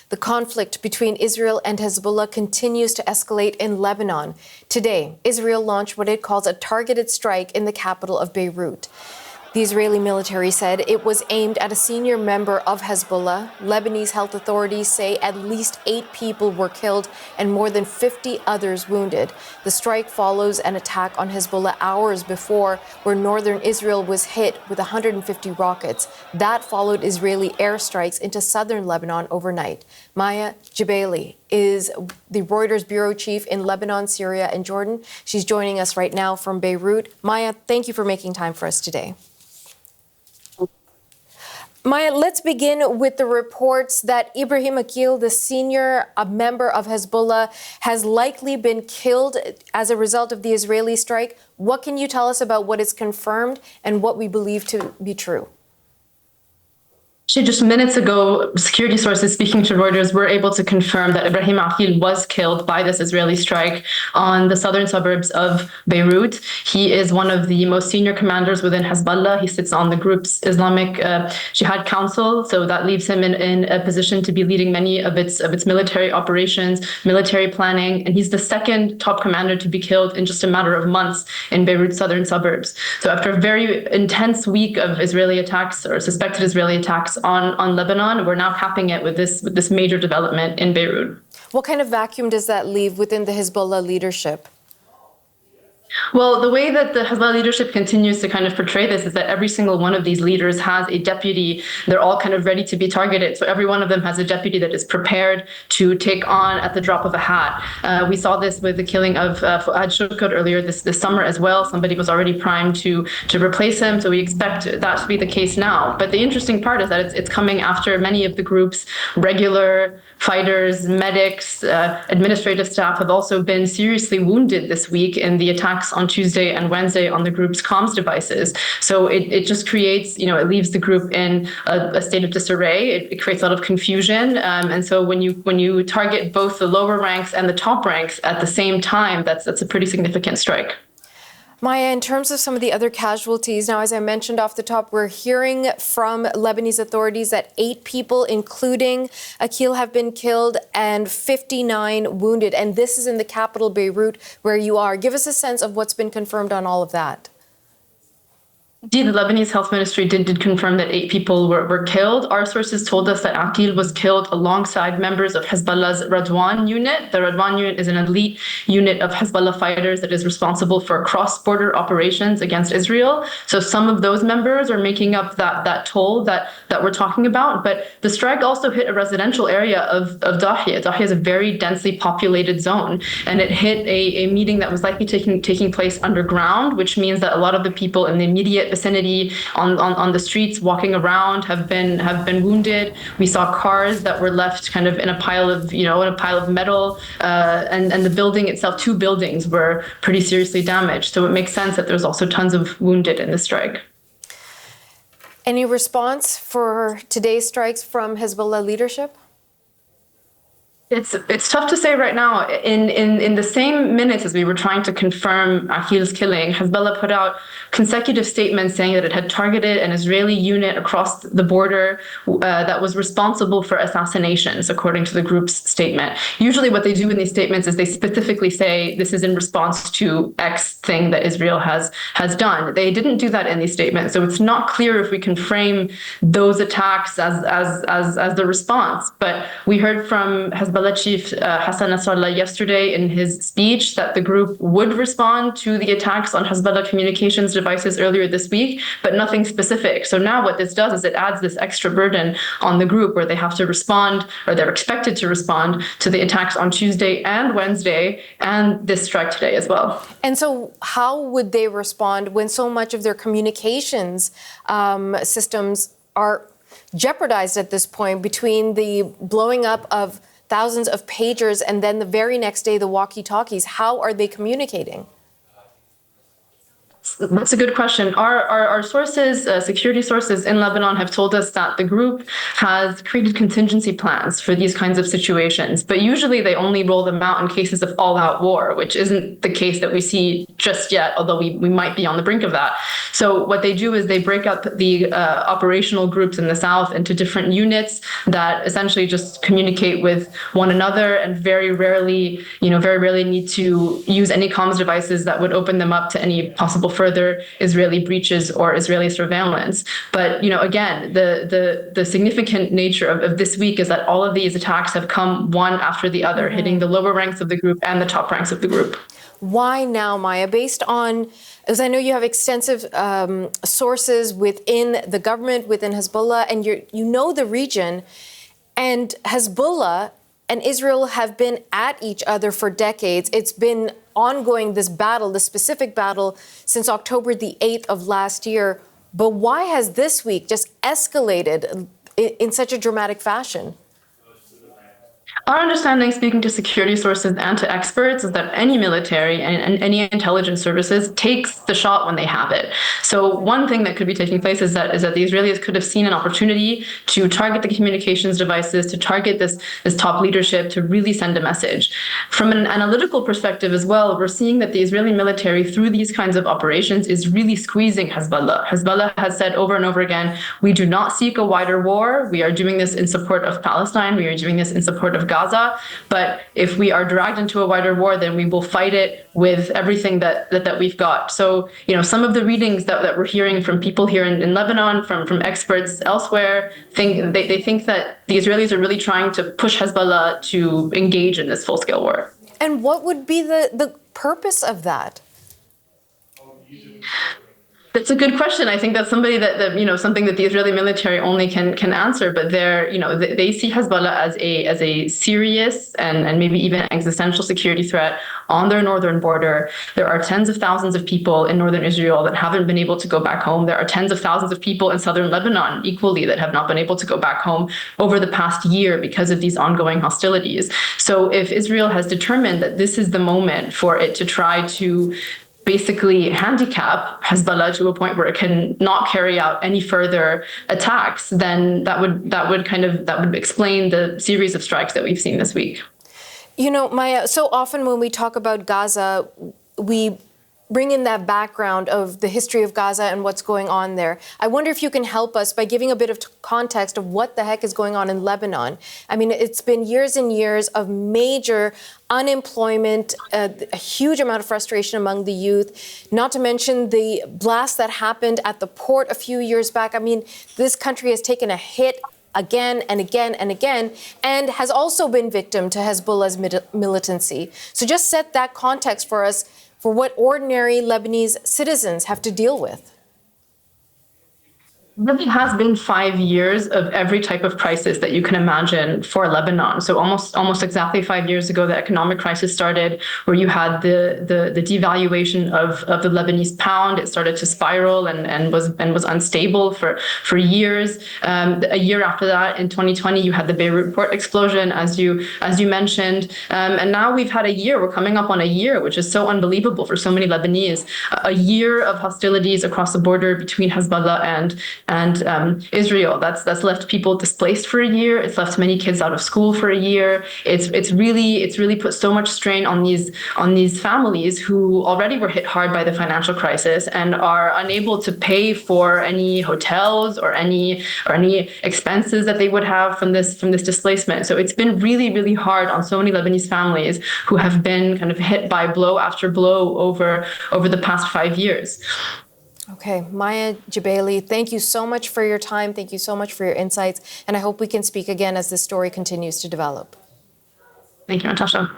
The conflict between Israel and Hezbollah continues to escalate in Lebanon. Today, Israel launched what it calls a targeted strike in the capital of Beirut. The Israeli military said it was aimed at a senior member of Hezbollah. Lebanese health authorities say at least 8 people were killed and more than 50 others wounded. The strike follows an attack on Hezbollah hours before, where northern Israel was hit with 150 rockets. That followed Israeli airstrikes into southern Lebanon overnight. Maya Gebeily is the Reuters bureau chief in Lebanon, Syria and Jordan. She's joining us right now from Beirut. Maya, thank you for making time for us today. Maya, let's begin with the reports that Ibrahim Aqil, the senior member of Hezbollah, has likely been killed as a result of the Israeli strike. What can you tell us about what is confirmed and what we believe to be true? Just minutes ago, security sources speaking to Reuters were able to confirm that Ibrahim Aqil was killed by this Israeli strike on the southern suburbs of Beirut. He is one of the most senior commanders within Hezbollah. He sits on the group's Islamic Jihad Council, so that leaves him in a position to be leading many of its military operations, military planning, and he's the second top commander to be killed in just a matter of months in Beirut's southern suburbs. So after a very intense week of Israeli attacks or suspected Israeli attacks on Lebanon, we're now capping it with this major development in Beirut. What kind of vacuum does that leave within the Hezbollah leadership? Well, the way that the Hezbollah leadership continues to kind of portray this is that every single one of these leaders has a deputy. They're all kind of ready to be targeted. So every one of them has a deputy that is prepared to take on at the drop of a hat. We saw this with the killing of Fuad Shukr earlier this summer as well. Somebody was already primed to replace him. So we expect that to be the case now. But the interesting part is that it's coming after many of the group's regular fighters, medics, administrative staff have also been seriously wounded this week in the attacks on Tuesday and Wednesday on the group's comms devices. So it just creates, it leaves the group in a state of disarray. It creates a lot of confusion. And so when you target both the lower ranks and the top ranks at the same time, that's a pretty significant strike. Maya, in terms of some of the other casualties, now, as I mentioned off the top, we're hearing from Lebanese authorities that 8 people, including Aqil, have been killed and 59 wounded. And this is in the capital, Beirut, where you are. Give us a sense of what's been confirmed on all of that. Indeed, the Lebanese health ministry did confirm that 8 people were killed. Our sources told us that Aqil was killed alongside members of Hezbollah's Radwan unit. The Radwan unit is an elite unit of Hezbollah fighters that is responsible for cross-border operations against Israel. So some of those members are making up that toll that we're talking about. But the strike also hit a residential area of Dahiyeh. Dahiyeh is a very densely populated zone, and it hit a meeting that was likely taking place underground, which means that a lot of the people in the immediate vicinity on the streets walking around have been wounded. We saw cars that were left kind of in a pile of metal, and the building itself, 2 buildings were pretty seriously damaged. So it makes sense that there's also tons of wounded in the strike. Any response for today's strikes from Hezbollah leadership? It's tough to say right now. In the same minutes as we were trying to confirm Aqil's killing, Hezbollah put out consecutive statements saying that it had targeted an Israeli unit across the border that was responsible for assassinations, according to the group's statement. Usually what they do in these statements is they specifically say this is in response to X thing that Israel has done. They didn't do that in these statements, so it's not clear if we can frame those attacks as the response. But we heard from Hezbollah chief Hassan Nasrallah yesterday in his speech that the group would respond to the attacks on Hezbollah communications devices earlier this week, but nothing specific. So now what this does is it adds this extra burden on the group where they have to respond, or they're expected to respond to the attacks on Tuesday and Wednesday and this strike today as well. And so how would they respond when so much of their communications systems are jeopardized at this point between the blowing up of thousands of pagers and then the very next day the walkie-talkies? How are they communicating? That's a good question. Our sources, security sources in Lebanon, have told us that the group has created contingency plans for these kinds of situations, but usually they only roll them out in cases of all-out war, which isn't the case that we see just yet, although we might be on the brink of that. So what they do is they break up the operational groups in the south into different units that essentially just communicate with one another, and very rarely need to use any comms devices that would open them up to any possible further Israeli breaches or Israeli surveillance. But again, the significant nature of this week is that all of these attacks have come one after the other, hitting the lower ranks of the group and the top ranks of the group. Why now, Maya? Based on, as I know you have extensive sources within the government, within Hezbollah, and you know the region, and Hezbollah and Israel have been at each other for decades. It's been ongoing, this battle, this specific battle, since October the 8th of last year. But why has this week just escalated in such a dramatic fashion? Our understanding, speaking to security sources and to experts, is that any military and any intelligence services takes the shot when they have it. So one thing that could be taking place is that the Israelis could have seen an opportunity to target the communications devices, to target this top leadership, to really send a message. From an analytical perspective as well, we're seeing that the Israeli military, through these kinds of operations, is really squeezing Hezbollah. Hezbollah has said over and over again, we do not seek a wider war. We are doing this in support of Palestine. We are doing this in support of Gaza, but if we are dragged into a wider war, then we will fight it with everything that we've got. So, some of the readings that we're hearing from people here in Lebanon, from experts elsewhere, they think that the Israelis are really trying to push Hezbollah to engage in this full-scale war. And what would be the purpose of that? That's a good question. I think that's something that the Israeli military only can answer. But they see Hezbollah as a serious and maybe even existential security threat on their northern border. There are tens of thousands of people in northern Israel that haven't been able to go back home. There are tens of thousands of people in southern Lebanon equally that have not been able to go back home over the past year because of these ongoing hostilities. So if Israel has determined that this is the moment for it to try to basically handicap Hezbollah to a point where it can not carry out any further attacks, then that would explain the series of strikes that we've seen this week. Maya, so often when we talk about Gaza, we bring in that background of the history of Gaza and what's going on there. I wonder if you can help us by giving a bit of context of what the heck is going on in Lebanon. I mean, it's been years and years of major unemployment, a huge amount of frustration among the youth, not to mention the blast that happened at the port a few years back. I mean, this country has taken a hit again and again and again, and has also been victim to Hezbollah's militancy. So just set that context for us, for what ordinary Lebanese citizens have to deal with. It has been 5 years of every type of crisis that you can imagine for Lebanon. So almost exactly 5 years ago, the economic crisis started, where you had the devaluation of the Lebanese pound. It started to spiral and was unstable for years. A year after that, in 2020, you had the Beirut port explosion, as you mentioned. And now we've had a year. We're coming up on a year, which is so unbelievable for so many Lebanese. A year of hostilities across the border between Hezbollah and Israel. That's left people displaced for a year. It's left many kids out of school for a year. It's really put so much strain on these families who already were hit hard by the financial crisis and are unable to pay for any hotels or any expenses that they would have from this displacement. So it's been really, really hard on so many Lebanese families who have been kind of hit by blow after blow over the past 5 years. Okay, Maya Gebeily, thank you so much for your time. Thank you so much for your insights. And I hope we can speak again as this story continues to develop. Thank you, Natasha.